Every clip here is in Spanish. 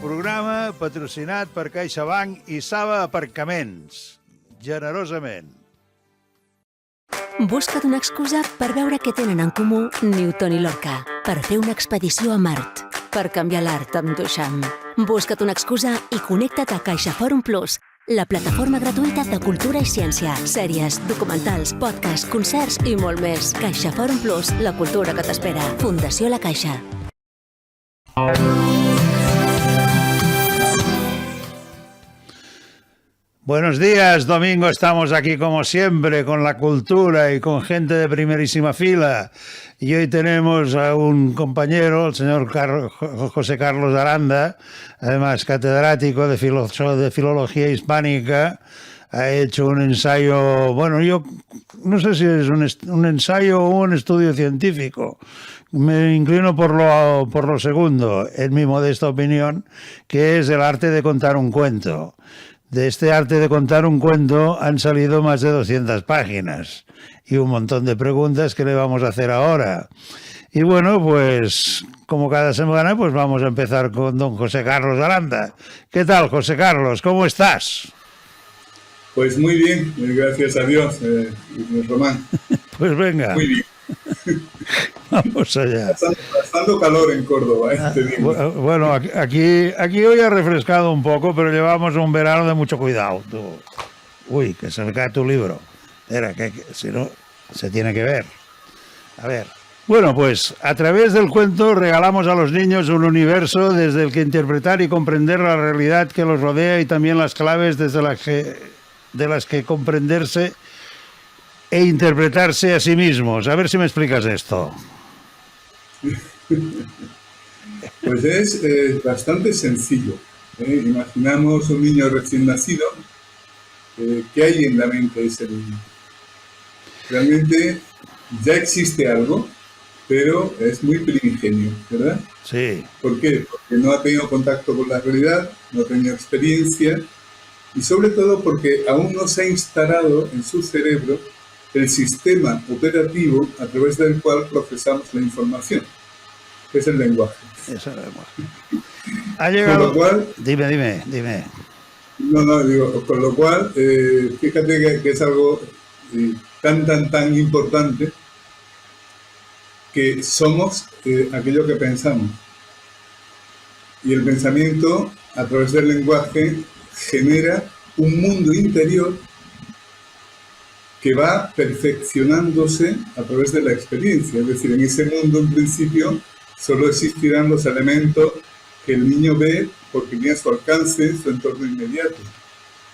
programa patrocinat per CaixaBank i Saba Aparcaments. Generosament. Busca't una excusa per veure què tenen en comú Newton i Lorca, per fer una expedició a Mart, per canviar l'art amb Duchamp. Busca't una excusa i connecta't a CaixaForum Plus, la plataforma gratuïta de cultura i ciència, sèries, documentals, podcasts, concerts i molt més. CaixaForum Plus, la cultura que t'espera. Fundació La Caixa. Buenos días, Domingo. Estamos aquí como siempre con la cultura y con gente de primerísima fila. Y hoy tenemos a un compañero, el señor José Carlos Aranda, además catedrático de Filología Hispánica. Ha hecho un ensayo, bueno, yo no sé si es un ensayo o un estudio científico. Me inclino por lo segundo, en mi modesta opinión, que es el arte de contar un cuento. De este arte de contar un cuento han salido más de 200 páginas y un montón de preguntas que le vamos a hacer ahora. Y bueno, pues como cada semana, pues vamos a empezar con don José Carlos Aranda. ¿Qué tal, José Carlos? ¿Cómo estás? Pues muy bien, gracias a Dios, Román. Pues venga. Muy bien. Vamos allá. Pasando calor en Córdoba, te digo. Bueno, aquí hoy ha refrescado un poco, pero llevamos un verano de mucho cuidado. Uy, que se me cae tu libro. Era que si no, se tiene que ver. A ver. Bueno, pues a través del cuento regalamos a los niños un universo desde el que interpretar y comprender la realidad que los rodea y también las claves de las que comprenderse e interpretarse a sí mismos. A ver si me explicas esto. Pues es bastante sencillo. Imaginamos un niño recién nacido. ¿Qué hay en la mente de ese niño? Realmente ya existe algo, pero es muy primigenio, ¿verdad? Sí. ¿Por qué? Porque no ha tenido contacto con la realidad, no ha tenido experiencia y sobre todo porque aún no se ha instalado en su cerebro el sistema operativo a través del cual procesamos la información, que es el lenguaje. Es el lenguaje. Ha llegado... Con lo cual... Dime. Con lo cual, fíjate que es algo tan importante, que somos aquello que pensamos. Y el pensamiento, a través del lenguaje, genera un mundo interior que va perfeccionándose a través de la experiencia. Es decir, en ese mundo, en principio, solo existirán los elementos que el niño ve porque tiene a su alcance su entorno inmediato.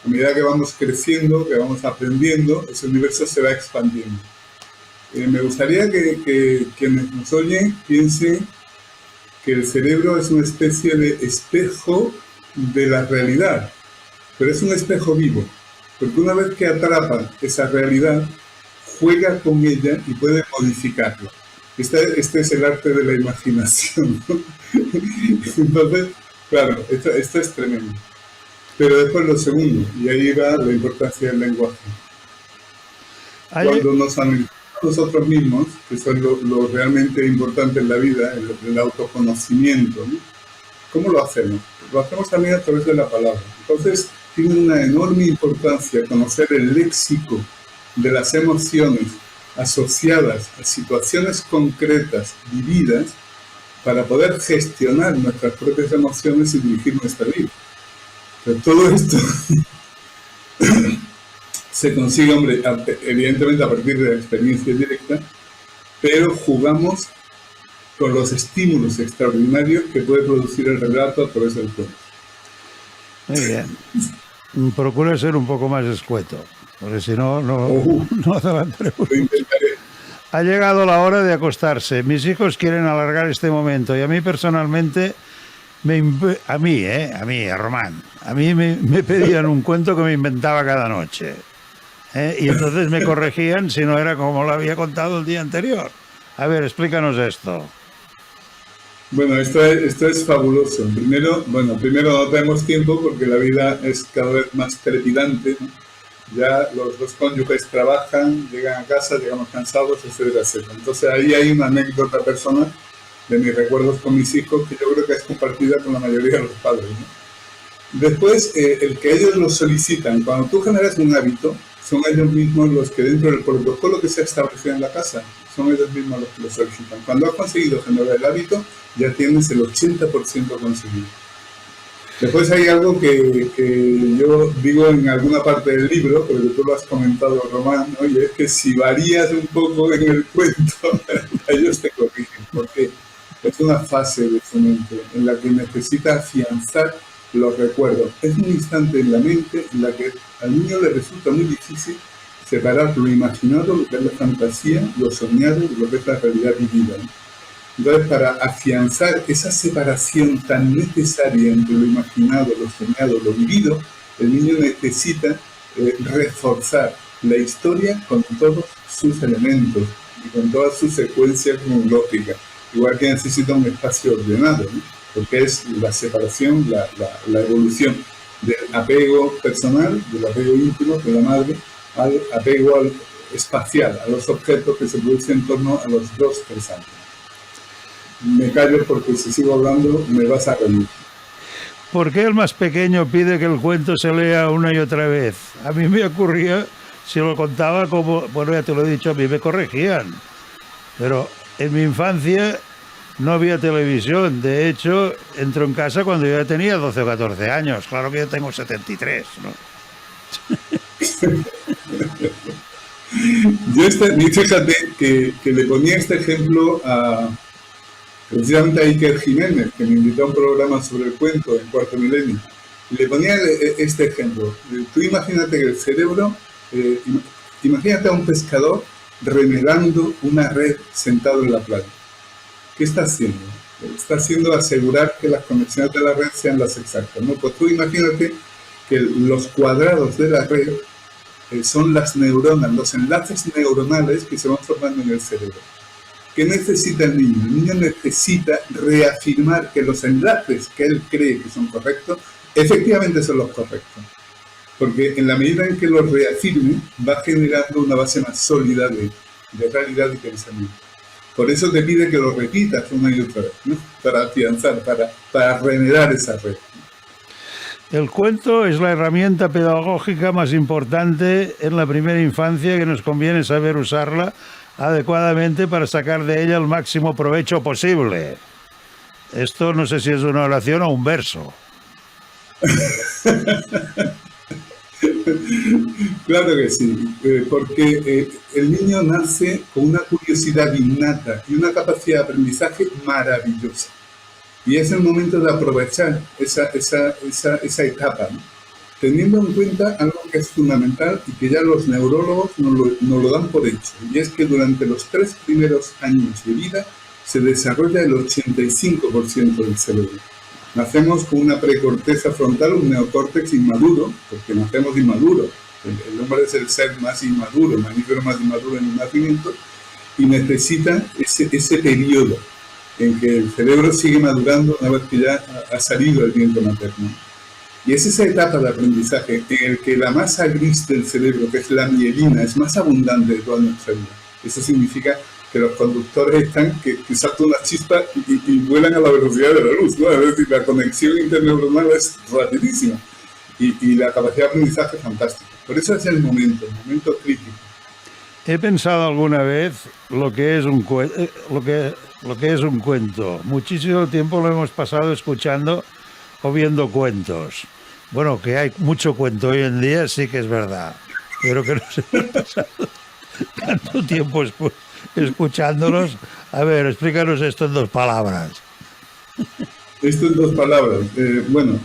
A medida que vamos creciendo, que vamos aprendiendo, ese universo se va expandiendo. Me gustaría que quienes nos oyen piensen que el cerebro es una especie de espejo de la realidad, pero es un espejo vivo. Porque una vez que atrapa esa realidad, juega con ella y puede modificarla. Este es el arte de la imaginación, ¿no? Entonces, claro, esto es tremendo. Pero después lo segundo, y ahí va la importancia del lenguaje. Cuando nos analizamos nosotros mismos, que eso es lo realmente importante en la vida, el autoconocimiento, ¿no? ¿Cómo lo hacemos? Lo hacemos también a través de la palabra. Entonces, tiene una enorme importancia conocer el léxico de las emociones asociadas a situaciones concretas, vividas, para poder gestionar nuestras propias emociones y dirigir nuestra vida. Pero todo esto se consigue, hombre, evidentemente a partir de la experiencia directa, pero jugamos con los estímulos extraordinarios que puede producir el relato a través del cuento. Muy bien. Procura ser un poco más escueto, porque si no adelantaré. Ha llegado la hora de acostarse. Mis hijos quieren alargar este momento y a mí personalmente, a Román, a mí me pedían un cuento que me inventaba cada noche. Y entonces me corregían si no era como lo había contado el día anterior. A ver, explícanos esto. Bueno, esto es fabuloso. Primero no tenemos tiempo porque la vida es cada vez más trepidante, ¿no? Ya los dos cónyuges trabajan, llegan a casa, llegamos cansados, etcétera. Entonces ahí hay una anécdota personal de mis recuerdos con mis hijos, que yo creo que es compartida con la mayoría de los padres, ¿no? Después, el que ellos lo solicitan, cuando tú generas un hábito, son ellos mismos los que dentro del protocolo que se ha establecido en la casa, son ellos mismos los que lo solicitan. Cuando has conseguido generar el hábito, ya tienes el 80% conseguido. Después hay algo que yo digo en alguna parte del libro, porque tú lo has comentado, Román, ¿no? Y es que si varías un poco en el cuento, ellos te corrigen, porque es una fase de su mente en la que necesita afianzar los recuerdos. Es un instante en la mente en la que al niño le resulta muy difícil separar lo imaginado, lo que es la fantasía, lo soñado, lo que es la realidad vivida, ¿no? Entonces, para afianzar esa separación tan necesaria entre lo imaginado, lo soñado, lo vivido, el niño necesita reforzar la historia con todos sus elementos y con toda su secuencia cronológica, igual que necesita un espacio ordenado, ¿no? Porque es la separación, la evolución del apego personal, del apego íntimo de la madre, al apego espacial, a los objetos que se producen en torno a los 2-3 años. Me callo porque si sigo hablando me vas a reír. ¿Por qué el más pequeño pide que el cuento se lea una y otra vez? A mí me ocurría, si lo contaba como, bueno, ya te lo he dicho, a mí me corregían. Pero en mi infancia no había televisión. De hecho, entro en casa cuando yo ya tenía 12 o 14 años. Claro que yo tengo 73, ¿no? Fíjate que le ponía este ejemplo precisamente a Iker Jiménez, que me invitó a un programa sobre el cuento en Cuarto Milenio. Le ponía este ejemplo. Tú imagínate que el cerebro, imagínate a un pescador remedando una red sentado en la playa. ¿Qué está haciendo? Está haciendo asegurar que las conexiones de la red sean las exactas, ¿no? Pues tú imagínate que los cuadrados de la red son las neuronas, los enlaces neuronales que se van formando en el cerebro. ¿Qué necesita el niño? El niño necesita reafirmar que los enlaces que él cree que son correctos, efectivamente son los correctos. Porque en la medida en que los reafirme, va generando una base más sólida de realidad y pensamiento. Por eso te pide que lo repitas una y otra vez, ¿no? Para afianzar, para remedar esa red. El cuento es la herramienta pedagógica más importante en la primera infancia, que nos conviene saber usarla adecuadamente para sacar de ella el máximo provecho posible. Esto no sé si es una oración o un verso. Claro que sí, porque el niño nace con una curiosidad innata y una capacidad de aprendizaje maravillosa. Y es el momento de aprovechar esa etapa, ¿no? Teniendo en cuenta algo que es fundamental y que ya los neurólogos nos lo dan por hecho, y es que durante los 3 primeros años de vida se desarrolla el 85% del cerebro. Nacemos con una precorteza frontal, un neocórtex inmaduro, porque nacemos inmaduros. El hombre es el ser más inmaduro, el mamífero más inmaduro en el nacimiento, y necesita ese periodo en que el cerebro sigue madurando una vez que ya ha salido el vientre materno. Y es esa etapa de aprendizaje en el que la masa gris del cerebro, que es la mielina, es más abundante de toda nuestra vida. Eso significa que los conductores están, que saltan una chispa y vuelan a la velocidad de la luz, ¿no? Es decir, la conexión interneuronal es rapidísima y la capacidad de aprendizaje es fantástica. Por eso es el momento crítico. He pensado alguna vez lo que es un cuento. Muchísimo tiempo lo hemos pasado escuchando o viendo cuentos. Bueno, que hay mucho cuento hoy en día, sí que es verdad. Pero que no se ha pasado tanto tiempo escuchándolos. A ver, explícanos esto en 2 palabras. Esto en 2 palabras. Bueno,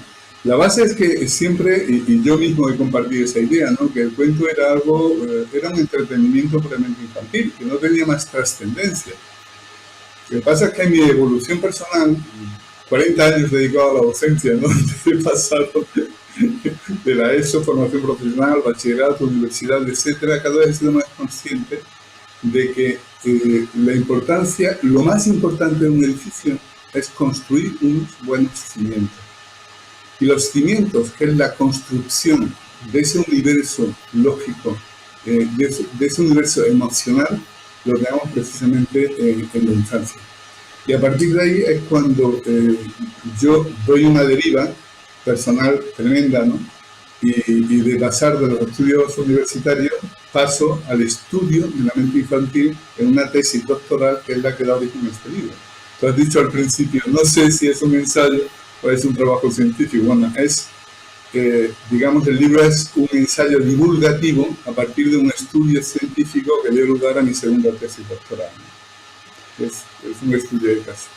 la base es que siempre, y yo mismo he compartido esa idea, ¿no? Que el cuento era era un entretenimiento puramente infantil, que no tenía más trascendencia. Lo que pasa es que en mi evolución personal, 40 años dedicado a la docencia, ¿no? He pasado de la ESO, formación profesional, bachillerato, universidad, etcétera, cada vez he sido más consciente de que la importancia, lo más importante de un edificio es construir unos buenos cimientos. Y los cimientos, que es la construcción de ese universo lógico, de ese universo emocional, lo tenemos precisamente en la infancia. Y a partir de ahí es cuando yo doy una deriva personal tremenda, ¿no? Y de pasar de los estudios universitarios paso al estudio de la mente infantil en una tesis doctoral que es la que da origen a este libro. Tú has dicho al principio, no sé si es un ensayo o es un trabajo científico. Bueno, digamos, el libro es un ensayo divulgativo a partir de un estudio científico que dio lugar a mi segunda tesis doctoral. Es un estudio de caso.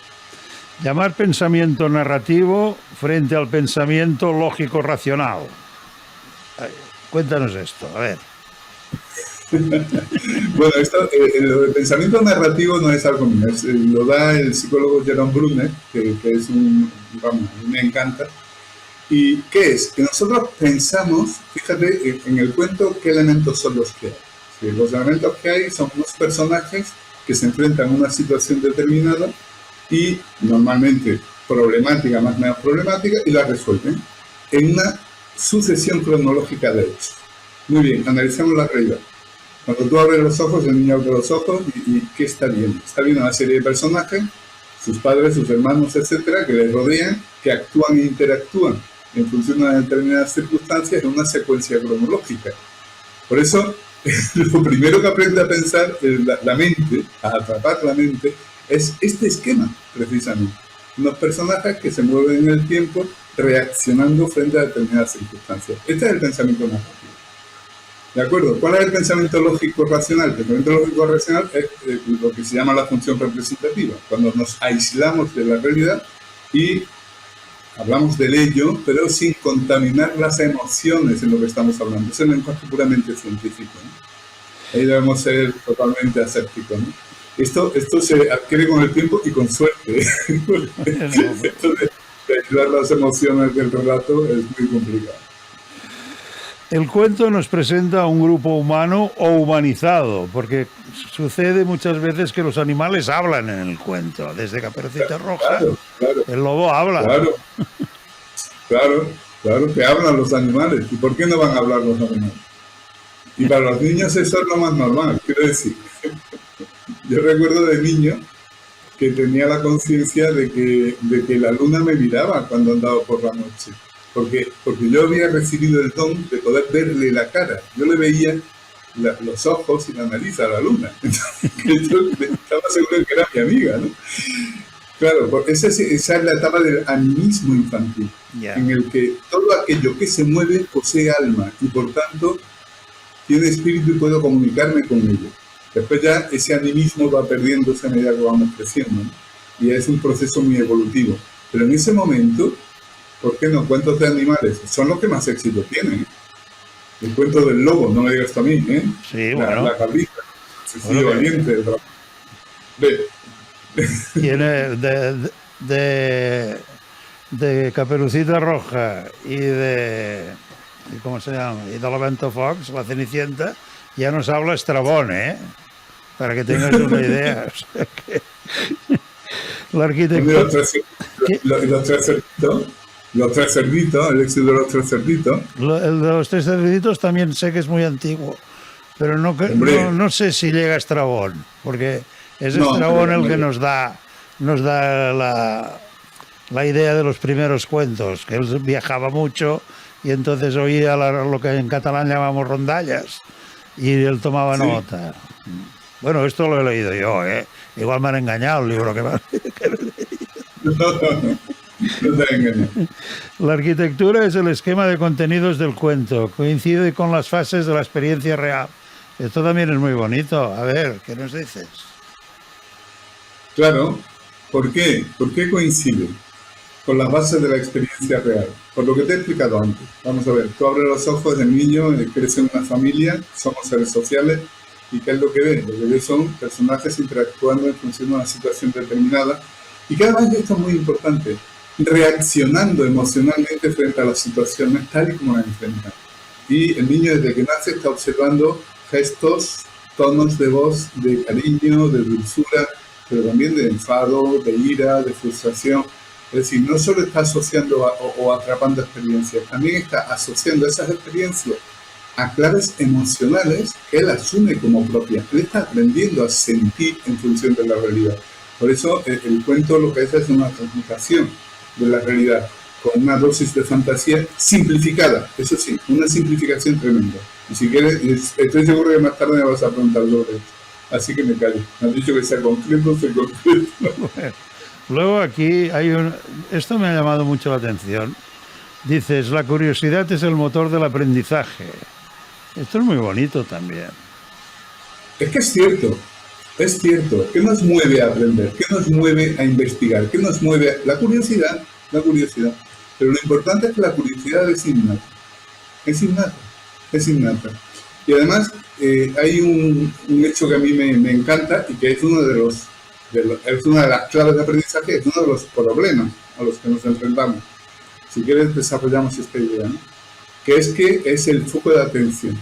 Llamar pensamiento narrativo frente al pensamiento lógico-racional. Cuéntanos esto, a ver. Bueno, el pensamiento narrativo no es algo mío, lo da el psicólogo Jerome Bruner, que es vamos, a mí me encanta. ¿Y qué es? Que nosotros pensamos, fíjate, en el cuento, ¿qué elementos son los que hay? Sí, los elementos que hay son unos personajes que se enfrentan a una situación determinada y normalmente problemática, más o menos problemática, y la resuelven en una sucesión cronológica de hechos. Muy bien, analicemos la realidad. Cuando tú abres los ojos, el niño abre los ojos y ¿qué está viendo? Está viendo una serie de personajes, sus padres, sus hermanos, etcétera, que les rodean, que actúan e interactúan en función de determinadas circunstancias en una secuencia cronológica. Por eso, lo primero que aprende a pensar la mente, a atrapar la mente, es este esquema, precisamente. Unos personajes que se mueven en el tiempo reaccionando frente a determinadas circunstancias. Este es el pensamiento narrativo. ¿De acuerdo? ¿Cuál es el pensamiento lógico-racional? El pensamiento lógico-racional es lo que se llama la función representativa, cuando nos aislamos de la realidad y hablamos del ello, pero sin contaminar las emociones en lo que estamos hablando. Es un lenguaje puramente científico, ¿no? Ahí debemos ser totalmente asépticos, ¿no? Esto se adquiere con el tiempo y con suerte. Esto de aislar las emociones del relato es muy complicado. El cuento nos presenta a un grupo humano o humanizado, porque sucede muchas veces que los animales hablan en el cuento. Desde Caperucita Roja, claro. El lobo habla. Claro, que hablan los animales. ¿Y por qué no van a hablar los animales? Y para los niños eso es lo más normal, quiero decir. Yo recuerdo de niño que tenía la conciencia de que la luna me miraba cuando andaba por la noche. Porque yo había recibido el don de poder verle la cara. Yo le veía los ojos y la nariz a la luna. Entonces, yo estaba seguro que era mi amiga, ¿no? Claro, esa es la etapa del animismo infantil, en el que todo aquello que se mueve posee alma y por tanto tiene espíritu y puedo comunicarme con ello. Después ya ese animismo va perdiéndose a medida que vamos creciendo, ¿no? Y es un proceso muy evolutivo. Pero en ese momento, ¿por qué no? Cuentos de animales son los que más éxito tienen. El cuento del lobo, no me digas tú a mí, ¿eh? Sí, bueno. La cabrita, el valiente. Tiene de Caperucita Roja y de... ¿Cómo se llama? Y de la Vento Fox, la Cenicienta, ya nos habla Estrabón, ¿eh? Para que tengas una idea. O sea que... La arquitectura... Los tres cerditos, el éxito de los tres cerditos. El de los tres cerditos también sé que es muy antiguo, pero no sé si llega a Estrabón, porque es Estrabón el que nos da la idea de los primeros cuentos, que él viajaba mucho y entonces oía lo que en catalán llamamos rondallas y él tomaba nota. Bueno, esto lo he leído yo, ¿eh? Igual me han engañado el libro que me he leído. La arquitectura es el esquema de contenidos del cuento, coincide con las fases de la experiencia real. Esto también es muy bonito. A ver, ¿qué nos dices? Claro, ¿por qué? ¿Por qué coincide con las bases de la experiencia real? Por lo que te he explicado antes. Vamos a ver, tú abres los ojos del niño, crece en una familia, somos seres sociales, ¿y qué es lo que ve? Lo que ve son personajes interactuando en función de una situación determinada. Y cada vez esto es muy importante, reaccionando emocionalmente frente a las situaciones tal y como las enfrentan. Y el niño desde que nace está observando gestos, tonos de voz, de cariño, de dulzura, pero también de enfado, de ira, de frustración. Es decir, no solo está asociando o atrapando experiencias, también está asociando esas experiencias a claves emocionales que él asume como propias. Él está aprendiendo a sentir en función de la realidad. Por eso el cuento lo que es una transmutación de la realidad, con una dosis de fantasía simplificada, eso sí, una simplificación tremenda. Y si quieres, estoy seguro que más tarde me vas a preguntar sobre esto. Así que me callo. Me has dicho que sea concreto, soy concreto. Bueno, luego aquí esto me ha llamado mucho la atención. Dices, la curiosidad es el motor del aprendizaje. Esto es muy bonito también. Es que es cierto. ¿Qué nos mueve a aprender? ¿Qué nos mueve a investigar? ¿Qué nos mueve la curiosidad? La curiosidad. Pero lo importante es que la curiosidad es innata. Es innata. Y además hay un hecho que a mí me encanta y que es una de las claves de aprendizaje, es uno de los problemas a los que nos enfrentamos. Si quieres desarrollamos esta idea, ¿no? Que es el foco de atención.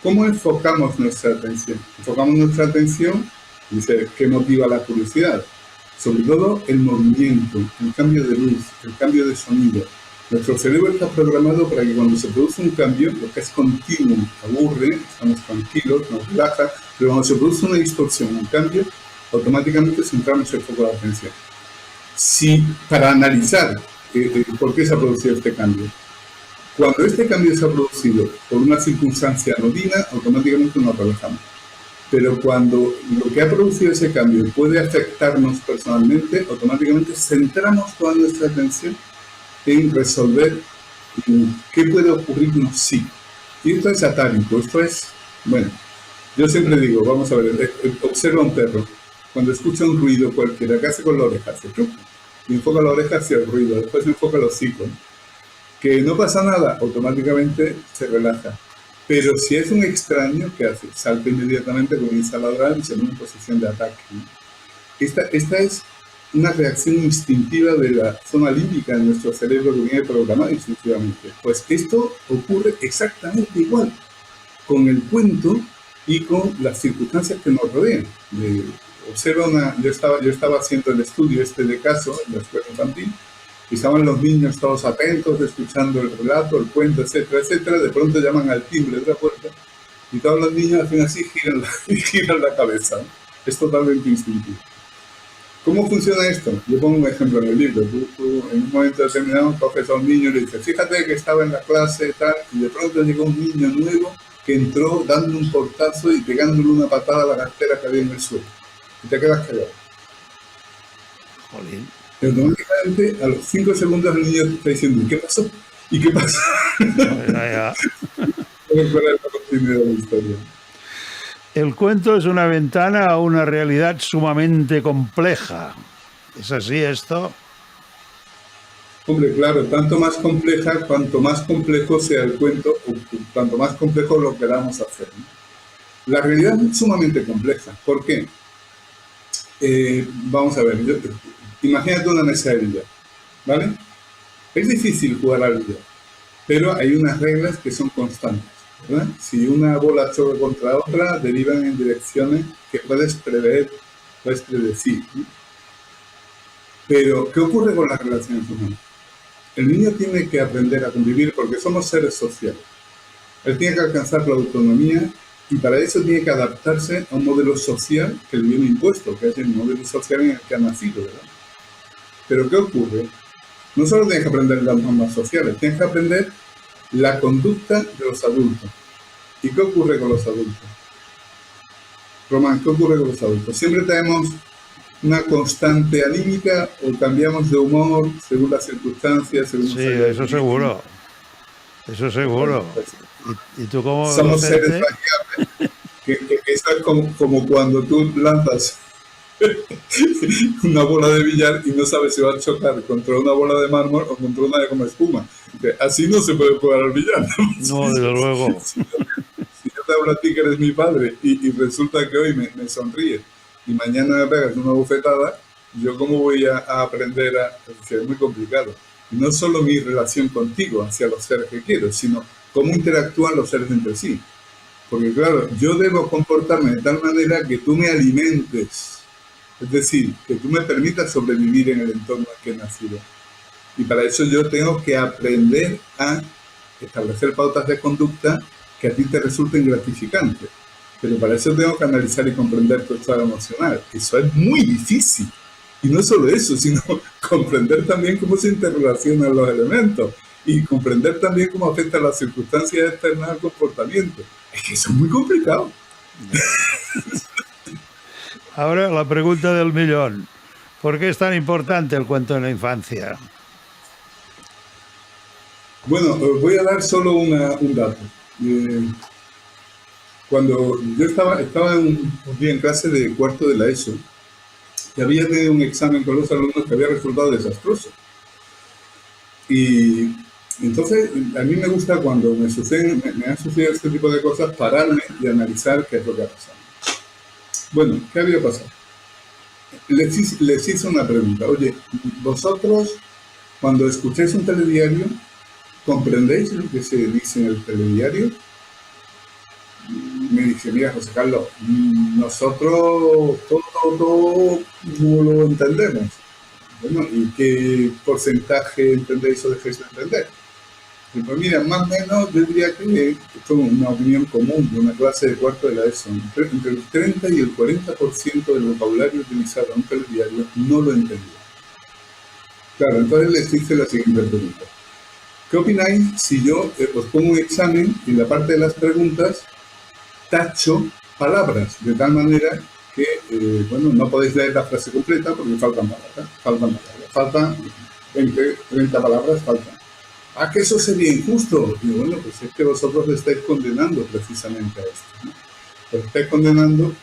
¿Cómo enfocamos nuestra atención? Enfocamos nuestra atención, dice, ¿qué motiva la curiosidad? Sobre todo el movimiento, el cambio de luz, el cambio de sonido. Nuestro cerebro está programado para que cuando se produce un cambio, lo que es continuo, aburre, estamos tranquilos, nos relaja, pero cuando se produce una distorsión, un cambio, automáticamente centramos el foco de atención. Para analizar por qué se ha producido este cambio. Cuando este cambio se ha producido por una circunstancia anodina, automáticamente nos relajamos. Pero cuando lo que ha producido ese cambio puede afectarnos personalmente, automáticamente centramos toda nuestra atención en resolver qué puede ocurrirnos si. Y esto es atávico, esto es, bueno, yo siempre digo, vamos a ver, observa un perro, cuando escucha un ruido cualquiera, ¿qué hace con la oreja? Se chupa, y enfoca la oreja hacia el ruido, después enfoca el hocico, que no pasa nada, automáticamente se relaja. Pero si es un extraño, ¿qué hace? Salta inmediatamente, comienza a ladrar y se pone en posición de ataque, ¿no? Esta es una reacción instintiva de la zona límbica de nuestro cerebro que viene programado instintivamente. Pues esto ocurre exactamente igual con el cuento y con las circunstancias que nos rodean. Yo estaba haciendo el estudio de caso en la escuela infantil y estaban los niños todos atentos, escuchando el relato, el cuento, etcétera, etcétera. De pronto llaman al timbre de la puerta y todos los niños hacen así, giran la cabeza, ¿no? Es totalmente instintivo. ¿Cómo funciona esto? Yo pongo un ejemplo en el libro. Tú en un momento determinado coges a un niño y le dices, fíjate que estaba en la clase y tal, y de pronto llegó un niño nuevo que entró dando un portazo y pegándole una patada a la cartera que había en el suelo. Y te quedas callado. Jolín. Y automáticamente, a los 5 segundos, el niño te está diciendo, ¿y qué pasó? ¿Y qué pasó? Ya. ¿Cuál es la continuidad de la historia? El cuento es una ventana a una realidad sumamente compleja. ¿Es así esto? Hombre, claro, tanto más compleja, cuanto más complejo sea el cuento, o tanto más complejo lo queramos hacer, ¿no? La realidad es sumamente compleja. ¿Por qué? Vamos a ver, imagínate una mesa de billar, ¿vale? Es difícil jugar al billar, pero hay unas reglas que son constantes, ¿verdad? Si una bola choca contra otra, derivan en direcciones que puedes prever, puedes predecir, ¿no? Pero, ¿qué ocurre con las relaciones humanas? El niño tiene que aprender a convivir porque somos seres sociales. Él tiene que alcanzar la autonomía y para eso tiene que adaptarse a un modelo social que le viene impuesto, que es el modelo social en el que ha nacido, ¿verdad? Pero, ¿qué ocurre? No solo tienes que aprender las normas sociales, tienes que aprender la conducta de los adultos. ¿Y qué ocurre con los adultos? Román, ¿qué ocurre con los adultos? Siempre tenemos una constante anímica o cambiamos de humor según las circunstancias. Según eso seguro. Eso seguro. ¿Y tú cómo somos seres variables. Que eso es como cuando tú lanzas una bola de billar y no sabes si va a chocar contra una bola de mármol o contra una de como espuma. Así no se puede jugar al billar, ¿no? No, desde luego. Si yo te hablo a ti que eres mi padre y resulta que hoy me sonríes y mañana me pegas una bofetada, yo cómo voy a aprender es muy complicado. Y no solo mi relación contigo hacia los seres que quiero, sino cómo interactúan los seres entre sí. Porque claro, yo debo comportarme de tal manera que tú me alimentes. Es decir, que tú me permitas sobrevivir en el entorno en que he nacido. Y para eso yo tengo que aprender a establecer pautas de conducta que a ti te resulten gratificantes. Pero para eso tengo que analizar y comprender tu estado emocional. Eso es muy difícil. Y no solo eso, sino comprender también cómo se interrelacionan los elementos y comprender también cómo afectan las circunstancias externas al comportamiento. Es que eso es muy complicado. Ahora la pregunta del millón. ¿Por qué es tan importante el cuento en la infancia? Bueno, os voy a dar solo un dato. Cuando yo estaba un día en clase de cuarto de la ESO, y había tenido un examen con los alumnos que había resultado desastroso. Y entonces, a mí me gusta cuando me han sucedido este tipo de cosas, pararme y analizar qué es lo que ha pasado. Bueno, ¿qué había pasado? Les hice una pregunta. Oye, vosotros, cuando escucháis un telediario, ¿comprendéis lo que se dice en el telediario? Me dice, mira, José Carlos, nosotros todo no lo entendemos. Bueno, ¿y qué porcentaje entendéis o dejáis de entender? Y pues mira, más o menos yo diría que esto es una opinión común de una clase de cuarto de la ESO. Entre el 30 y el 40% del vocabulario utilizado en un telediario no lo entendía. Claro, entonces les hice la siguiente pregunta. ¿Qué opináis si yo os pongo un examen y en la parte de las preguntas tacho palabras, de tal manera que, bueno, no podéis leer la frase completa porque faltan palabras, faltan 20, 30 palabras, faltan. ¿A que eso sería injusto? Y bueno, pues es que vosotros le estáis condenando precisamente a esto, ¿no? Os estáis condenando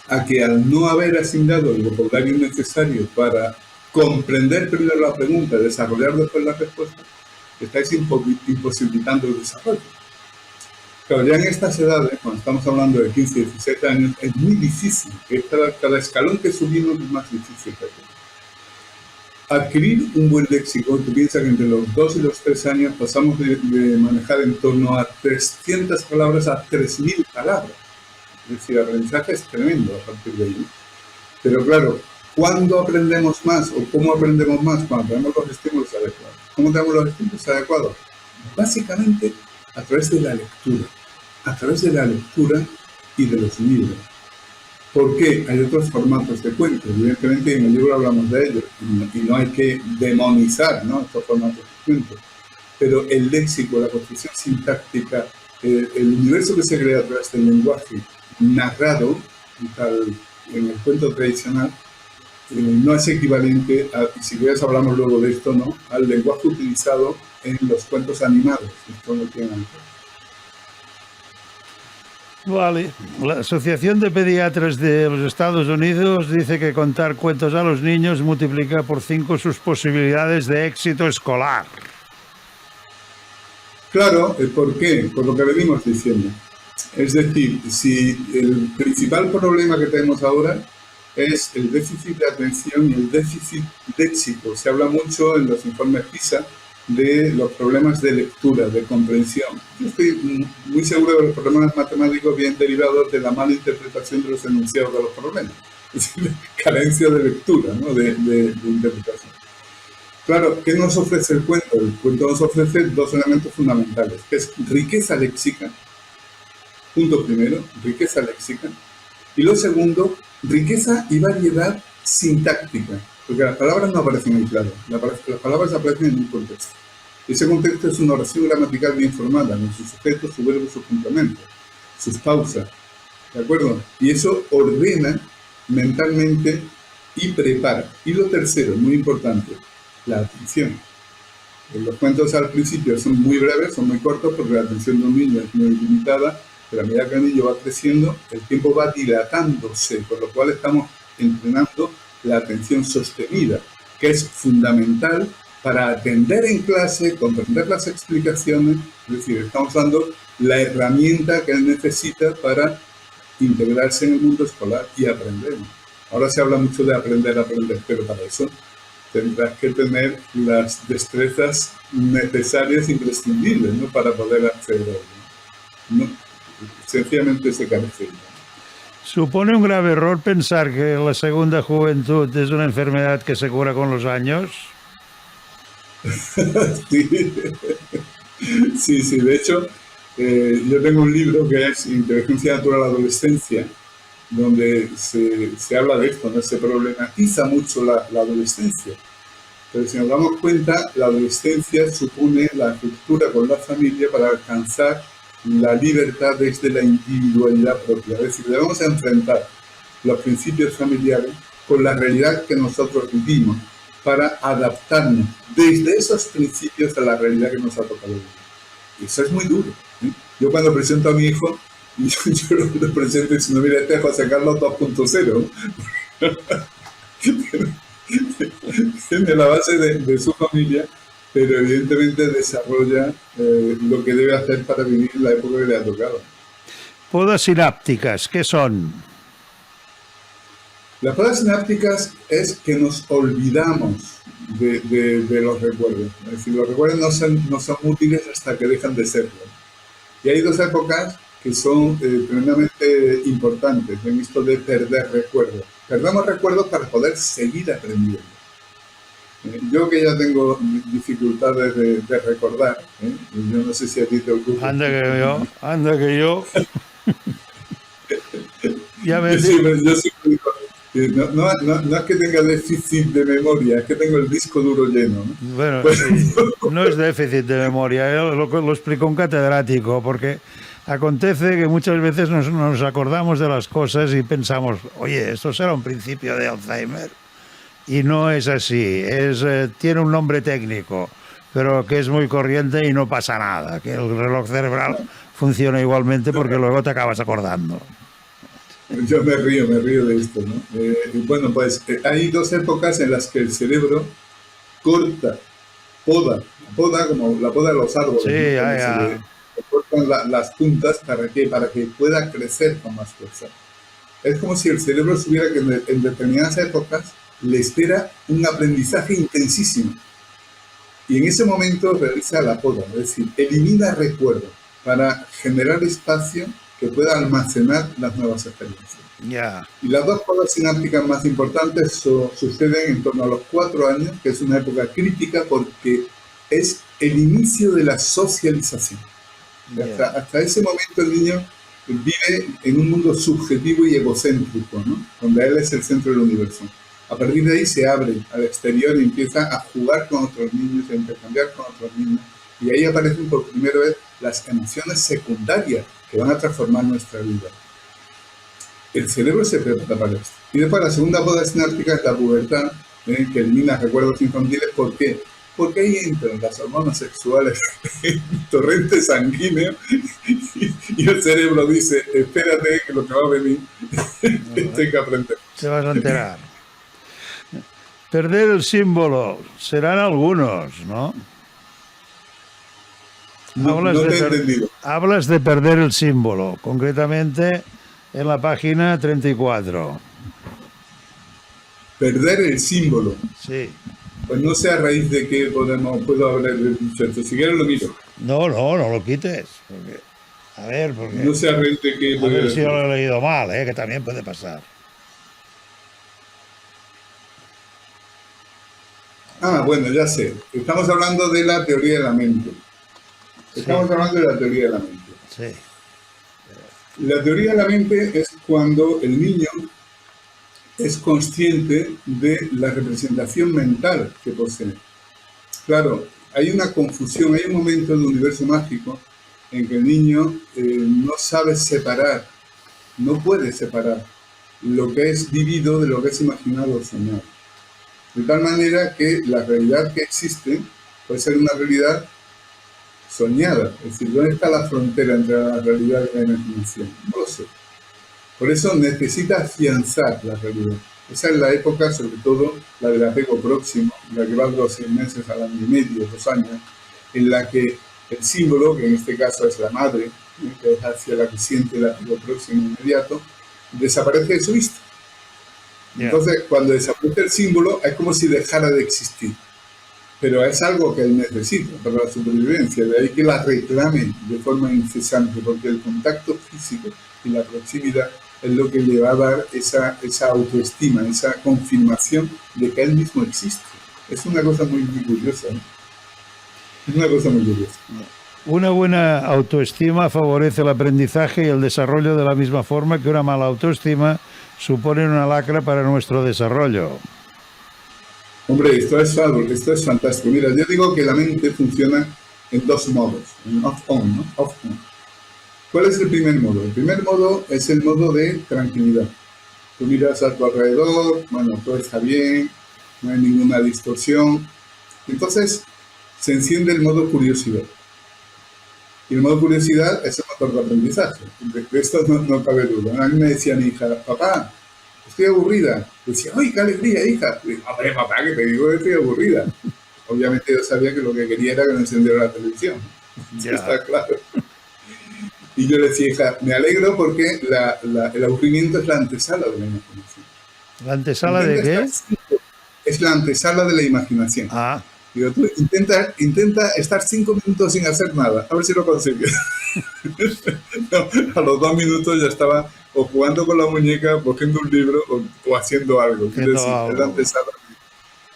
a que al no haber asignado el vocabulario necesario para comprender primero la pregunta, desarrollar después la respuesta, estáis imposibilitando el desarrollo. Claro, ya en estas edades, cuando estamos hablando de 15, 17 años, es muy difícil. Cada escalón que subimos es más difícil. Adquirir un buen léxico, tú piensas que entre los 2 y los 3 años pasamos de manejar en torno a 300 palabras a 3.000 palabras. Es decir, el aprendizaje es tremendo a partir de ahí. Pero claro, ¿cuándo aprendemos más o cómo aprendemos más? Cuando tenemos los estímulos adecuados. ¿Cómo tenemos los estímulos adecuados? Básicamente a través de la lectura. A través de la lectura y de los libros. ¿Por qué? Hay otros formatos de cuentos. Evidentemente en el libro hablamos de ellos y no hay que demonizar, ¿no?, estos formatos de cuentos. Pero el léxico, la construcción sintáctica, el universo que se crea a través del lenguaje narrado, en el cuento tradicional, no es equivalente a, si quieres hablamos luego de esto, ¿no?, al lenguaje utilizado en los cuentos animados. Esto no tiene nada que ver. Vale. La Asociación de Pediatras de los Estados Unidos dice que contar cuentos a los niños multiplica por 5 sus posibilidades de éxito escolar. Claro, ¿por qué? Por lo que venimos diciendo. Es decir, si el principal problema que tenemos ahora es el déficit de atención y el déficit léxico. Se habla mucho en los informes PISA de los problemas de lectura, de comprensión. Yo estoy muy seguro de que los problemas matemáticos vienen derivados de la mala interpretación de los enunciados de los problemas. Es decir, carencia de lectura, ¿no?, de interpretación. Claro, ¿qué nos ofrece el cuento? El cuento nos ofrece 2 elementos fundamentales, que es riqueza léxica, punto primero, riqueza léxica, y lo segundo, riqueza y variedad sintáctica, porque las palabras no aparecen aisladas, las palabras aparecen en un contexto. Ese contexto es una oración gramatical bien formada, con sus sujetos, su verbo, sus complementos, sus pausas, ¿de acuerdo? Y eso ordena mentalmente y prepara. Y lo tercero, muy importante, la atención. Los cuentos al principio son muy breves, son muy cortos, porque la atención de un niño es muy limitada, pero a medida que el niño va creciendo, el tiempo va dilatándose, por lo cual estamos entrenando la atención sostenida, que es fundamental para atender en clase, comprender las explicaciones, es decir, estamos dando la herramienta que él necesita para integrarse en el mundo escolar y aprender. Ahora se habla mucho de aprender, pero para eso tendrás que tener las destrezas necesarias, imprescindibles, ¿no?, para poder acceder a ello. No, sencillamente se carece. ¿Supone un grave error pensar que la segunda juventud es una enfermedad que se cura con los años? Sí, de hecho, yo tengo un libro que es Inteligencia Natural Adolescencia, donde se habla de esto, ¿no? Se problematiza mucho la adolescencia. Pero si nos damos cuenta, la adolescencia supone la ruptura con la familia para alcanzar la libertad desde la individualidad propia. Es decir, debemos enfrentar los principios familiares con la realidad que nosotros vivimos para adaptarnos desde esos principios a la realidad que nos ha tocado vivir. Y eso es muy duro, ¿eh? Yo cuando presento a mi hijo, yo lo presento diciendo, mira, este es José Carlos 2.0, tiene la base de su familia, pero evidentemente desarrolla lo que debe hacer para vivir la época que le ha tocado. Podas sinápticas, ¿qué son? Las podas sinápticas es que nos olvidamos de los recuerdos. Es decir, los recuerdos no son útiles hasta que dejan de serlo. Y hay dos épocas que son tremendamente importantes en esto de perder recuerdos. Perdamos recuerdos para poder seguir aprendiendo. Yo que ya tengo dificultades de recordar, yo no sé si a ti te ocurre. Anda que yo. Ya me yo siempre digo, no es que tenga déficit de memoria, es que tengo el disco duro lleno, ¿no? Bueno, pues, sí, no es déficit de memoria, lo explicó un catedrático, porque acontece que muchas veces nos acordamos de las cosas y pensamos, oye, esto será un principio de Alzheimer. Y no es así, tiene un nombre técnico, pero que es muy corriente y no pasa nada, que el reloj cerebral funciona igualmente porque luego te acabas acordando. Yo me río de esto, ¿no? Bueno, pues hay dos épocas en las que el cerebro poda como la poda de los árboles. Sí, ¿no? Se cortan las puntas para que pueda crecer con más fuerza. Es como si el cerebro supiera que en determinadas épocas le espera un aprendizaje intensísimo. Y en ese momento realiza la poda, es decir, elimina recuerdos para generar espacio que pueda almacenar las nuevas experiencias. Yeah. Y las dos podas sinápticas más importantes suceden en torno a los 4 años, que es una época crítica porque es el inicio de la socialización. Yeah. Hasta ese momento el niño vive en un mundo subjetivo y egocéntrico, ¿no? Donde él es el centro del universo. A partir de ahí se abre al exterior y empieza a jugar con otros niños, a intercambiar con otros niños. Y ahí aparecen por primera vez las emociones secundarias que van a transformar nuestra vida. El cerebro se prepara para esto. Y después la segunda poda sináptica es la pubertad, que elimina recuerdos infantiles. ¿Por qué? Porque ahí entran las hormonas sexuales en torrente sanguíneo y el cerebro dice, espérate que lo que va a venir tengo que aprender. Te vas a enterar. Perder el símbolo, serán algunos, ¿no? No te he entendido. Hablas de perder el símbolo, concretamente en la página 34. Perder el símbolo. Sí. Pues no sé a raíz de qué puedo haber dicho esto. Si quieres lo miro. No lo quites. Porque, no sé a raíz de qué. A ver si yo lo he leído mal, que también puede pasar. Bueno, ya sé. Estamos hablando de la teoría de la mente. Estamos hablando de la teoría de la mente. Sí. La teoría de la mente es cuando el niño es consciente de la representación mental que posee. Claro, hay una confusión, hay un momento del universo mágico en que el niño no sabe separar, no puede separar lo que es vivido de lo que es imaginado o soñado. De tal manera que la realidad que existe puede ser una realidad soñada. Es decir, ¿dónde está la frontera entre la realidad y la imaginación? No lo sé. Por eso necesita afianzar la realidad. Esa es la época, sobre todo, la del apego próximo, la que va de los 6 meses al año y medio, 2 años, en la que el símbolo, que en este caso es la madre, que es hacia la que siente el apego próximo inmediato, desaparece de su vista. Yeah. Entonces, cuando desaparece el símbolo, es como si dejara de existir. Pero es algo que él necesita para la supervivencia, de ahí que la reclame de forma incesante, porque el contacto físico y la proximidad es lo que le va a dar esa autoestima, esa confirmación de que él mismo existe. Es una cosa muy curiosa, ¿no? Es una cosa muy curiosa. Una buena autoestima favorece el aprendizaje y el desarrollo de la misma forma que una mala autoestima supone una lacra para nuestro desarrollo. Hombre, esto es fantástico. Mira, yo digo que la mente funciona en dos modos, en off-on, ¿no? Off-on. ¿Cuál es el primer modo? El primer modo es el modo de tranquilidad. Tú miras a tu alrededor, bueno, todo está bien, no hay ninguna distorsión. Entonces se enciende el modo curiosidad. Y el modo curiosidad es el motor de aprendizaje. De esto no cabe duda. A mí me decía mi hija, papá, estoy aburrida. Decía, ¡ay, qué alegría, hija! Y, hombre, papá, que te digo que estoy aburrida. Obviamente yo sabía que lo que quería era que me encendiera la televisión. Ya. Está claro. Y yo le decía, hija, me alegro porque el aburrimiento es la antesala de la imaginación. ¿La antesala de qué? Es la antesala de la imaginación. Ah, Digo, tú intenta estar 5 minutos sin hacer nada, a ver si lo consigues. No, a los 2 minutos ya estaba o jugando con la muñeca, cogiendo un libro o haciendo algo. Quiero decir, es la antesala.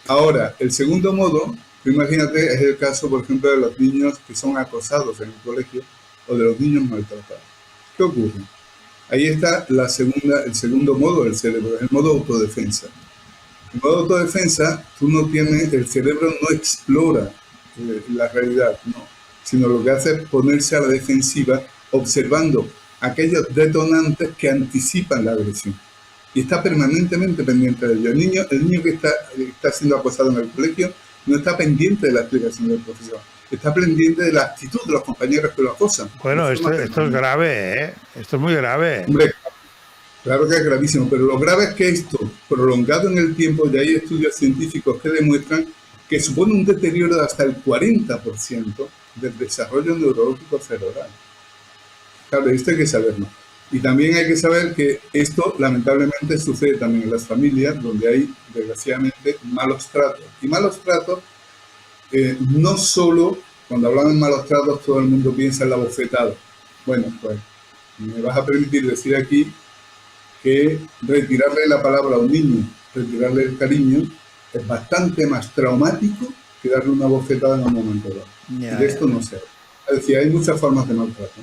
Ahora, el segundo modo, imagínate, es el caso, por ejemplo, de los niños que son acosados en el colegio o de los niños maltratados. ¿Qué ocurre? Ahí está el segundo modo del cerebro, el modo autodefensa. En modo autodefensa, el cerebro no explora la realidad, no, sino lo que hace es ponerse a la defensiva observando aquellos detonantes que anticipan la agresión. Y está permanentemente pendiente de ello. El niño que está siendo acosado en el colegio no está pendiente de la explicación del profesor, está pendiente de la actitud de los compañeros que lo acosan. bueno, esto es grave, ¿eh? Esto es muy grave. Hombre, claro que es gravísimo, pero lo grave es que esto, prolongado en el tiempo, ya hay estudios científicos que demuestran que supone un deterioro de hasta el 40% del desarrollo neurológico cerebral. Claro, esto hay que saberlo. Y también hay que saber que esto lamentablemente sucede también en las familias donde hay, desgraciadamente, malos tratos. Y malos tratos, no solo, cuando hablamos de malos tratos, todo el mundo piensa en la bofetada. Bueno, pues me vas a permitir decir aquí que retirarle la palabra a un niño, retirarle el cariño, es bastante más traumático que darle una bofetada en un momento dado. Ya, de esto no se habla. Es decir, hay muchas formas de maltrato.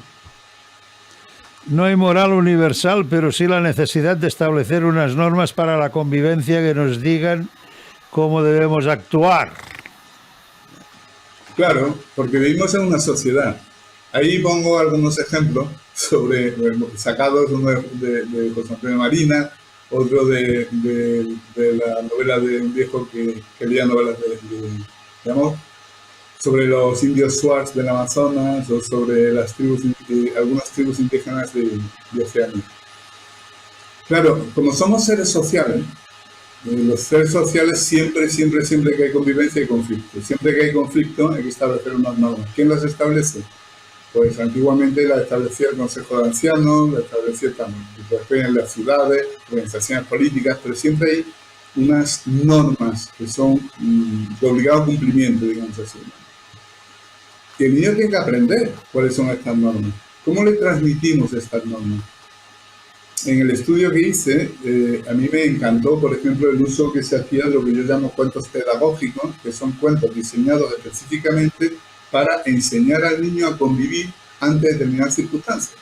No hay moral universal, pero sí la necesidad de establecer unas normas para la convivencia que nos digan cómo debemos actuar. Claro, porque vivimos en una sociedad. Ahí pongo algunos ejemplos sacados, uno de José Antonio Marina, otro de la novela de un viejo que leía novelas digamos, sobre los indios Swartz del Amazonas o sobre algunas tribus indígenas de Oceanía. Claro, como somos seres sociales, los seres sociales siempre que hay convivencia hay conflicto. Siempre que hay conflicto hay que establecer unas normas. ¿Quién las establece? Pues antiguamente la establecía el Consejo de Ancianos, la establecía también en las ciudades, organizaciones políticas, pero siempre hay unas normas que son de obligado cumplimiento, digamos así. Y el niño tiene que aprender cuáles son estas normas. ¿Cómo le transmitimos estas normas? En el estudio que hice, a mí me encantó, por ejemplo, el uso que se hacía de lo que yo llamo cuentos pedagógicos, que son cuentos diseñados específicamente para enseñar al niño a convivir ante determinadas circunstancias.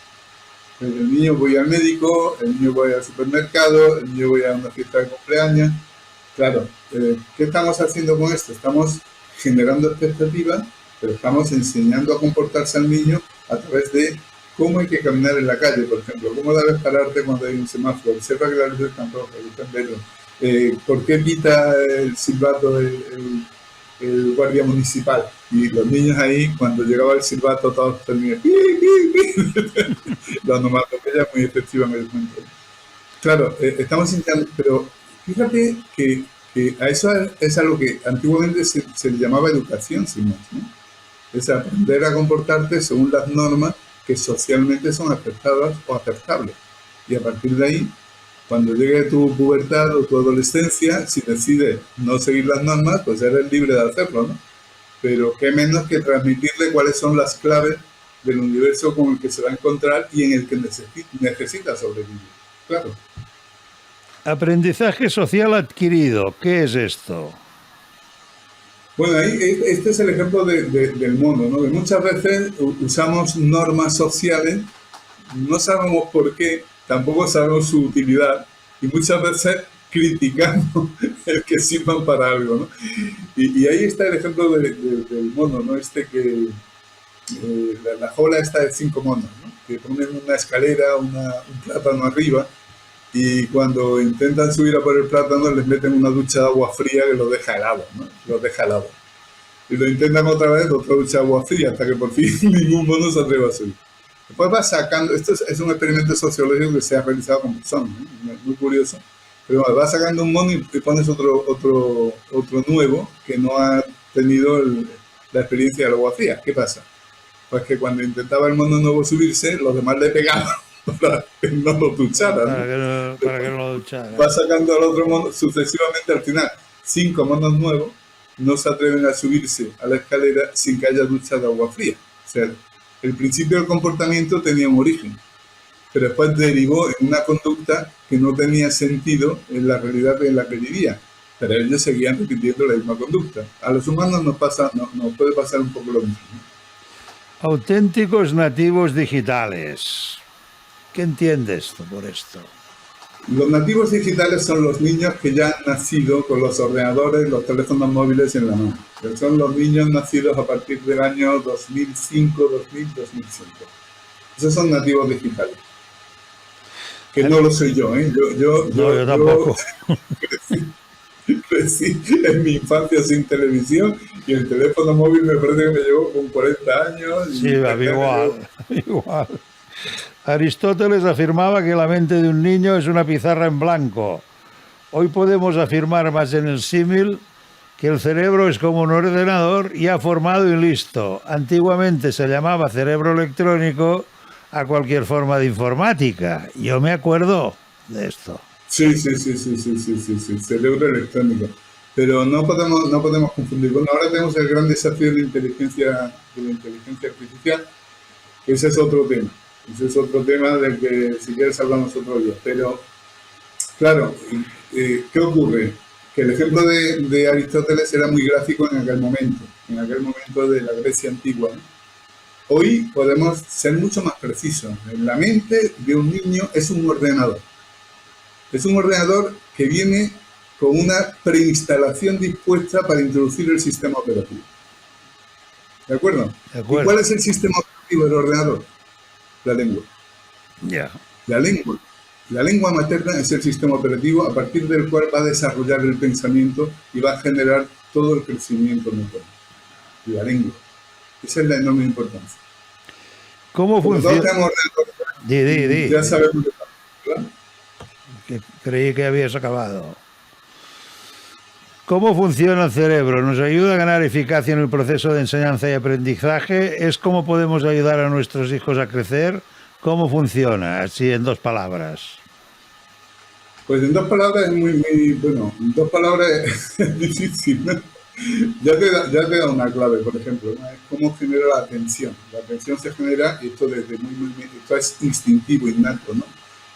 El niño voy al médico, el niño voy al supermercado, el niño voy a una fiesta de cumpleaños. Claro, ¿qué estamos haciendo con esto? Estamos generando expectativas, pero estamos enseñando a comportarse al niño a través de cómo hay que caminar en la calle, por ejemplo, cómo debes pararte cuando hay un semáforo, observa que la luz está en roja, que está en verde, por qué pita el silbato el guardia municipal, y los niños ahí, cuando llegaba el silbato, todos terminaban, la onomatopeya muy efectiva en el momento. Claro, estamos intentando, pero fíjate que a eso es a lo que antiguamente se le llamaba educación, sin más, ¿no? Es aprender a comportarte según las normas que socialmente son aceptadas o aceptables. Y a partir de ahí, cuando llegue tu pubertad o tu adolescencia, si decides no seguir las normas, pues eres libre de hacerlo, ¿no? Pero qué menos que transmitirle cuáles son las claves del universo con el que se va a encontrar y en el que necesita sobrevivir. Claro. Aprendizaje social adquirido. ¿Qué es esto? Bueno, ahí este es el ejemplo del mono, ¿no? Que muchas veces usamos normas sociales, no sabemos por qué, tampoco sabemos su utilidad y muchas veces criticamos el que sirvan para algo, ¿no? Y ahí está el ejemplo del mono, ¿no? La jola está de 5 monos, ¿no? Que ponen una escalera, un plátano arriba y cuando intentan subir a por el plátano les meten una ducha de agua fría que los deja helados, ¿no? Los deja helados. Y lo intentan otra vez, otra ducha de agua fría, hasta que por fin ningún mono se atreve a subir. Después va sacando, esto es un experimento sociológico que se ha realizado con personas, ¿no? Muy curioso. Pero va sacando un mono y pones otro nuevo que no ha tenido la experiencia del agua fría. ¿Qué pasa? Pues que cuando intentaba el mono nuevo subirse, los demás le pegaban para que no lo ducharan. Para que no lo ducharan. Va sacando al otro mono sucesivamente, al final 5 monos nuevos no se atreven a subirse a la escalera sin que haya ducha de agua fría. O sea, el principio del comportamiento tenía un origen, pero después derivó en una conducta que no tenía sentido en la realidad en la que vivía. Pero ellos seguían repitiendo la misma conducta. A los humanos nos puede pasar un poco lo mismo. Auténticos nativos digitales. ¿Qué entiendes tú por esto? Los nativos digitales son los niños que ya han nacido con los ordenadores, los teléfonos móviles en la mano. Son los niños nacidos a partir del año 2005, 2000, 2005. Esos son nativos digitales. Que no lo soy yo, ¿eh? Yo tampoco. Crecí en mi infancia sin televisión y el teléfono móvil me parece que me llevó con 40 años. Sí, igual. Aristóteles afirmaba que la mente de un niño es una pizarra en blanco. Hoy podemos afirmar más en el símil que el cerebro es como un ordenador ya formado y listo. Antiguamente se llamaba cerebro electrónico a cualquier forma de informática. Yo me acuerdo de esto. Sí, cerebro electrónico. Pero no podemos confundir. Bueno, ahora tenemos el gran desafío de la inteligencia artificial. Ese es otro tema. Del que si quieres hablamos otro día. Pero, claro, ¿qué ocurre? Que el ejemplo de Aristóteles era muy gráfico en aquel momento de la Grecia antigua, ¿no? Hoy podemos ser mucho más precisos. La mente de un niño es un ordenador. Es un ordenador que viene con una preinstalación dispuesta para introducir el sistema operativo. ¿De acuerdo? ¿Y cuál es el sistema operativo del ordenador? La lengua. Yeah. La lengua materna es el sistema operativo a partir del cual va a desarrollar el pensamiento y va a generar todo el crecimiento mental. La lengua. Esa es la enorme importancia. ¿Cómo funciona? Di. Ya sabemos que está, ¿verdad? Que creí que habías acabado. ¿Cómo funciona el cerebro? ¿Nos ayuda a ganar eficacia en el proceso de enseñanza y aprendizaje? ¿Es cómo podemos ayudar a nuestros hijos a crecer? ¿Cómo funciona? Así en 2 palabras. Pues en 2 palabras es muy bueno. En 2 palabras es difícil, ¿no? Ya te da una clave, por ejemplo, ¿no? Es cómo genera la atención. La atención se genera, y esto esto es instintivo, innato, ¿no?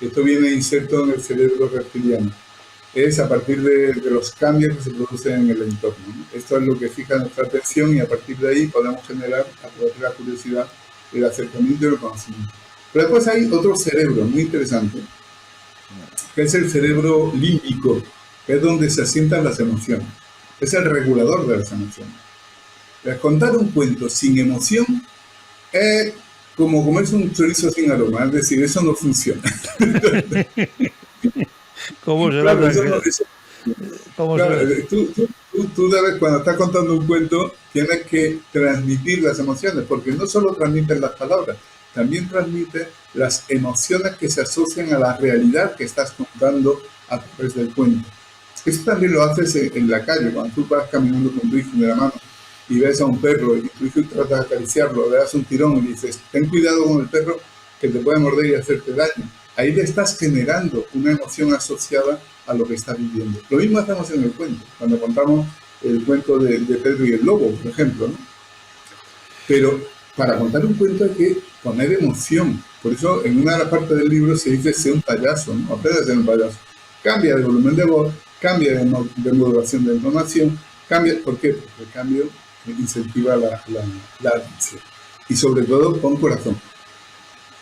Esto viene inserto en el cerebro reptiliano. Es a partir de los cambios que se producen en el entorno, ¿no? Esto es lo que fija nuestra atención y a partir de ahí podemos generar, a través de la curiosidad, el acercamiento y el conocimiento. Pero después hay otro cerebro muy interesante, que es el cerebro límbico, que es donde se asientan las emociones. Es el regulador de las emociones. Contar un cuento sin emoción es como comerse un chorizo sin aroma, es decir, eso no funciona. ¿Cómo se claro, tú debes, cuando estás contando un cuento, tienes que transmitir las emociones, porque no solo transmites las palabras, también transmites las emociones que se asocian a la realidad que estás contando a través del cuento. Eso también lo haces en la calle, cuando tú vas caminando con tu hijo de la mano y ves a un perro y tu hijo trata de acariciarlo, le das un tirón y dices, ten cuidado con el perro que te puede morder y hacerte daño. Ahí le estás generando una emoción asociada a lo que está viviendo. Lo mismo hacemos en el cuento, cuando contamos el cuento de Pedro y el Lobo, por ejemplo, ¿no? Pero para contar un cuento hay que poner emoción. Por eso en una de las partes del libro se dice, sé un payaso, ¿no? Aprende a ser un payaso. Cambia de volumen de voz, cambia de modulación de entonación, Cambia, ¿por qué? Porque el cambio incentiva la adicción. Y sobre todo con corazón.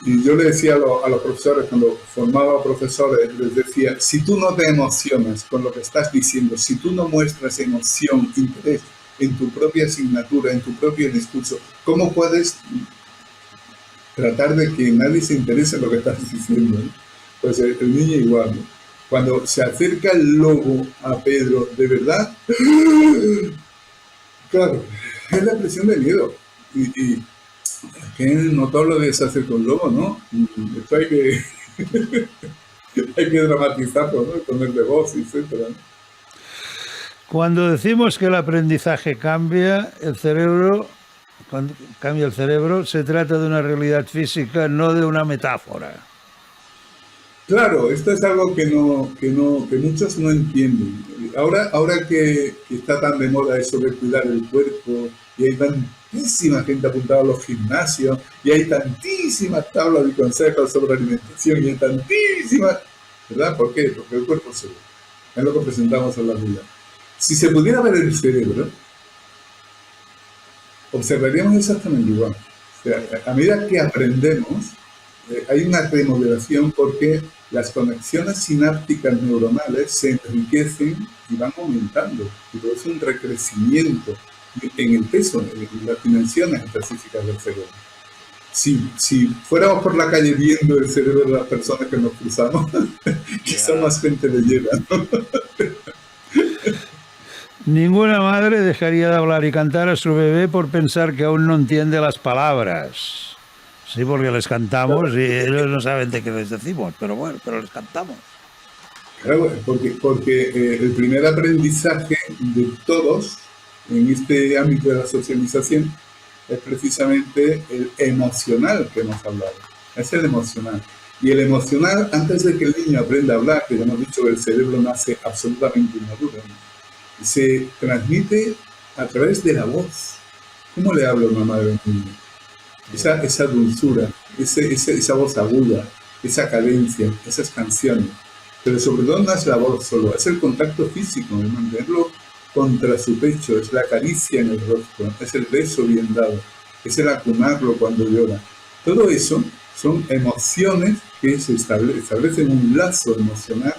Y yo le decía a los profesores, cuando formaba profesores, les decía, si tú no te emocionas con lo que estás diciendo, si tú no muestras emoción, interés en tu propia asignatura, en tu propio discurso, ¿cómo puedes tratar de que nadie se interese en lo que estás diciendo? ¿No? Pues el niño igual, ¿no? Cuando se acerca el lobo a Pedro, de verdad, claro, es la expresión de miedo. Y que no todo lo de se acerca un lobo, ¿no? Esto hay que, hay que dramatizarlo, ¿no? Poner de voz, etcétera, ¿no? Cuando decimos que el aprendizaje cambia el cerebro, cuando cambia el cerebro, se trata de una realidad física, no de una metáfora. Claro, esto es algo que muchos no entienden. Ahora que está tan de moda eso de cuidar el cuerpo, y hay tantísima gente apuntada a los gimnasios, y hay tantísimas tablas de consejos sobre alimentación, y hay tantísimas, ¿verdad? ¿Por qué? Porque el cuerpo se ve. Es lo que presentamos en la vida. Si se pudiera ver el cerebro, observaríamos exactamente igual. O sea, a medida que aprendemos, hay una remodelación porque las conexiones sinápticas neuronales se enriquecen y van aumentando. Y todo es un recrecimiento en el peso, en las dimensiones específicas del cerebro. Si fuéramos por la calle viendo el cerebro de las personas que nos cruzamos, quizá más gente le llega, ¿no? Ninguna madre dejaría de hablar y cantar a su bebé por pensar que aún no entiende las palabras. Sí, porque les cantamos y ellos no saben de qué les decimos, pero bueno, pero les cantamos. Claro, porque el primer aprendizaje de todos en este ámbito de la socialización es precisamente el emocional que hemos hablado. Es el emocional. Y el emocional, antes de que el niño aprenda a hablar, que ya hemos dicho que el cerebro nace absolutamente inmaduro, ¿no? Se transmite a través de la voz. ¿Cómo le habla una madre a un niño? Esa dulzura, esa voz aguda, esa cadencia, esas canciones. Pero sobre todo no es la voz solo, es el contacto físico, el mantenerlo contra su pecho, es la caricia en el rostro, es el beso bien dado, es el acunarlo cuando llora. Todo eso son emociones que se establecen un lazo emocional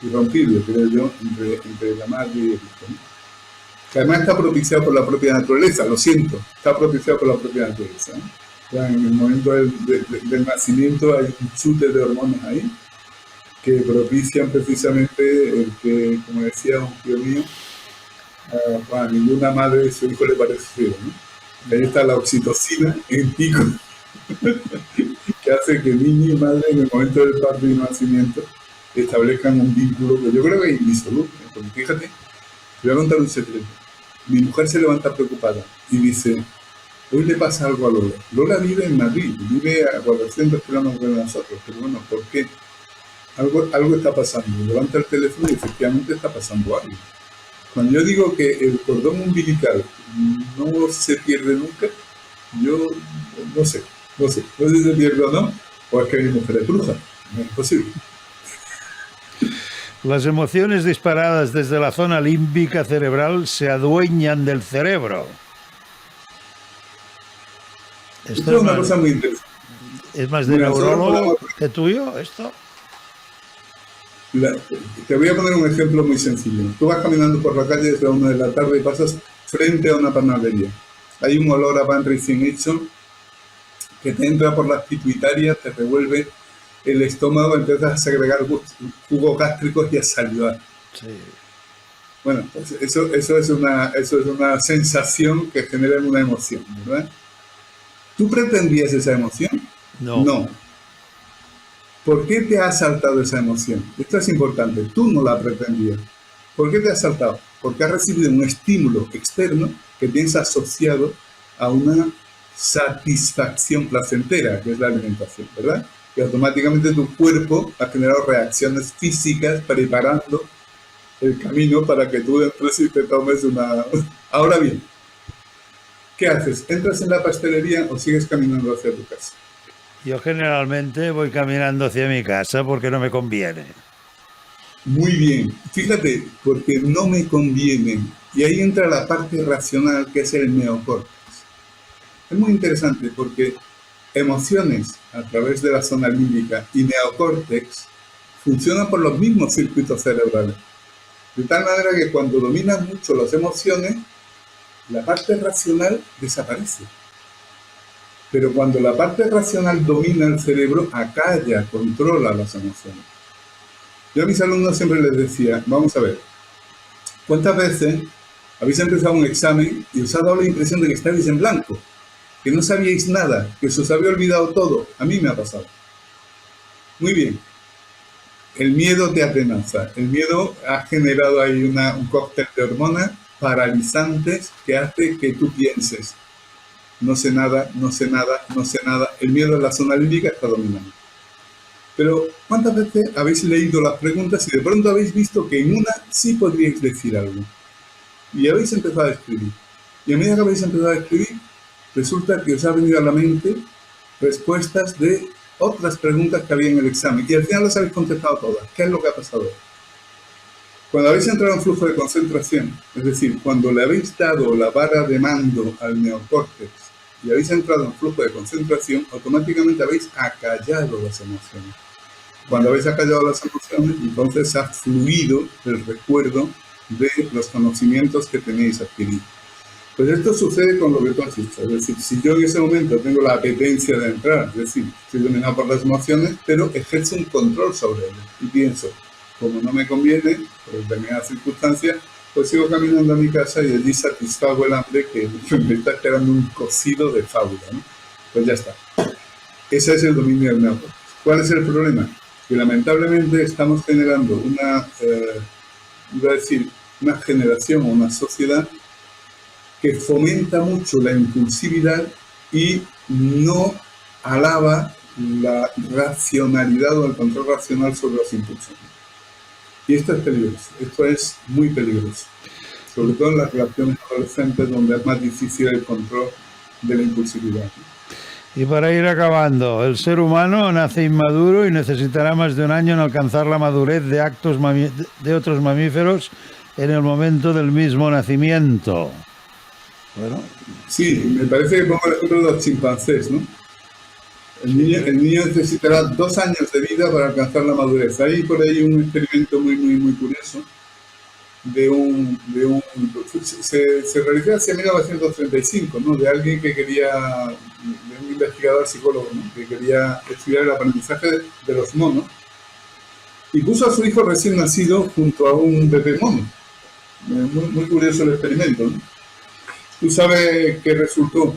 irrompible, creo yo, entre la madre y el hijo, ¿no? Que además está propiciado por la propia naturaleza, lo siento, está propiciado por la propia naturaleza, ¿no? Ya en el momento del nacimiento hay un chute de hormonas ahí que propician precisamente el que, como decía un tío mío, a ninguna madre su hijo le parece feo, ¿no? Ahí está la oxitocina en pico que hace que niño y madre en el momento del parto y nacimiento establezcan un vínculo que yo creo que es indisoluble. Porque fíjate, te voy a contar un secreto. Mi mujer se levanta preocupada y dice, hoy le pasa algo a Lola. Lola vive en Madrid, vive a 400 kilómetros de nosotros, pero bueno, ¿por qué? Algo está pasando. Levanta el teléfono y efectivamente está pasando algo. Cuando yo digo que el cordón umbilical no se pierde nunca, yo no sé si se pierde o no, o es que mi mujer es bruja, no es posible. Las emociones disparadas desde la zona límbica cerebral se adueñan del cerebro. Esto es una cosa muy interesante. ¿Es más de neurólogo que tuyo esto? Te voy a poner un ejemplo muy sencillo. Tú vas caminando por la calle desde la 1 de la tarde y pasas frente a una panadería. Hay un olor a pan recién hecho que te entra por las pituitarias, te revuelve el estómago, empiezas a segregar jugos gástricos y a salivar. Sí. Bueno, pues eso es una sensación que genera una emoción, ¿verdad? ¿Tú pretendías esa emoción? No. ¿Por qué te ha saltado esa emoción? Esto es importante, tú no la pretendías. ¿Por qué te ha saltado? Porque has recibido un estímulo externo que tienes asociado a una satisfacción placentera, que es la alimentación, ¿verdad? Y automáticamente tu cuerpo ha generado reacciones físicas preparando el camino para que tú entres y te tomes una... Ahora bien, ¿qué haces? ¿Entras en la pastelería o sigues caminando hacia tu casa? Yo generalmente voy caminando hacia mi casa porque no me conviene. Muy bien. Fíjate, porque no me conviene Y ahí entra la parte racional, que es el neocórtex. Es muy interesante porque emociones a través de la zona límbica y neocórtex funcionan por los mismos circuitos cerebrales. De tal manera que cuando dominan mucho las emociones, la parte racional desaparece. Pero cuando la parte racional domina el cerebro, acalla, controla las emociones. Yo a mis alumnos siempre les decía, vamos a ver, ¿cuántas veces habéis empezado un examen y os ha dado la impresión de que estabais en blanco? Que no sabíais nada, que se os había olvidado todo. A mí me ha pasado. Muy bien. El miedo te atenaza. El miedo ha generado ahí un cóctel de hormonas paralizantes que hace que tú pienses, no sé nada, no sé nada, no sé nada. El miedo en la zona límbica está dominando. Pero, ¿cuántas veces habéis leído las preguntas y de pronto habéis visto que en una sí podríais decir algo? Y habéis empezado a escribir. Y a medida que habéis empezado a escribir, resulta que os ha venido a la mente respuestas de otras preguntas que había en el examen. Y al final las habéis contestado todas. ¿Qué es lo que ha pasado? Cuando habéis entrado en flujo de concentración, es decir, cuando le habéis dado la vara de mando al neocórtex y habéis entrado en flujo de concentración, automáticamente habéis acallado las emociones. Cuando habéis acallado las emociones, entonces ha fluido el recuerdo de los conocimientos que tenéis adquiridos. Pues esto sucede con lo que tú has dicho. Es decir, si yo en ese momento tengo la apetencia de entrar, es decir, estoy dominado por las emociones, pero ejerzo un control sobre ellas y pienso, como no me conviene, por determinadas circunstancias, pues sigo caminando a mi casa y allí satisfago el hambre que me está esperando un cocido de fábula, ¿no? Pues ya está. Ese es el dominio del neocórtex. ¿Cuál es el problema? Que lamentablemente estamos generando una generación o una sociedad que fomenta mucho la impulsividad y no alaba la racionalidad o el control racional sobre los impulsos. Y esto es peligroso, esto es muy peligroso, sobre todo en las relaciones adolescentes donde es más difícil el control de la impulsividad. Y para ir acabando, el ser humano nace inmaduro y necesitará más de un año en alcanzar la madurez de otros mamíferos en el momento del mismo nacimiento. Bueno. Sí, me parece que pongo el ejemplo de los chimpancés, ¿no? El niño necesitará 2 años de vida para alcanzar la madurez. Hay por ahí un experimento muy curioso se realizó hacia 1935, ¿no? De alguien que quería, de un investigador psicólogo, ¿no? Que quería estudiar el aprendizaje de los monos y puso a su hijo recién nacido junto a un bebé mono. Muy curioso el experimento, ¿no? ¿Tú sabes qué resultó?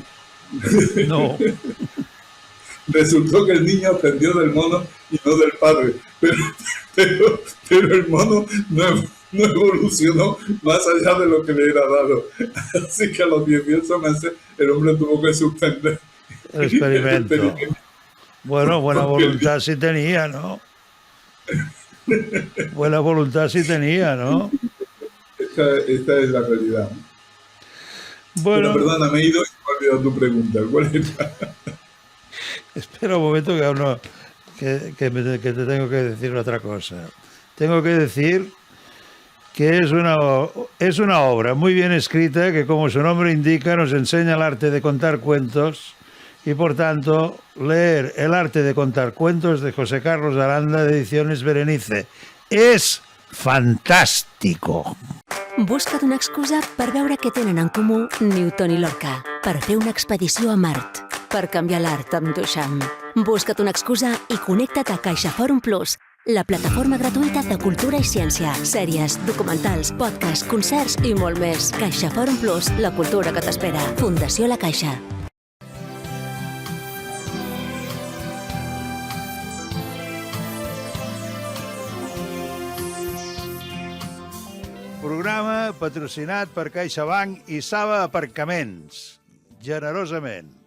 No. Resultó que el niño aprendió del mono y no del padre, pero el mono no evolucionó más allá de lo que le era dado. Así que a los 18 meses el hombre tuvo que suspender el experimento. Bueno, buena voluntad sí tenía, ¿no? Buena voluntad sí tenía, ¿no? Esta es la realidad. Bueno, pero perdona, me he ido y me he olvidado tu pregunta. ¿Cuál era? Espera un momento que te tengo que decir otra cosa. Tengo que decir que es una obra muy bien escrita que, como su nombre indica, nos enseña el arte de contar cuentos y, por tanto, leer El arte de contar cuentos de José Carlos Aranda, de Ediciones Berenice. És fantàstico! Busca't una excusa per veure què tenen en comú Newton i Lorca, per fer una expedició a Mart, per canviar l'art amb Duchamp. Busca't una excusa i connecta't a CaixaForum Plus, la plataforma gratuïta de cultura i ciència, sèries, documentals, podcasts, concerts i molt més. CaixaForum Plus, la cultura que t'espera. Fundació La Caixa. Programa patrocinat per CaixaBank i Saba Aparcaments. Generosament.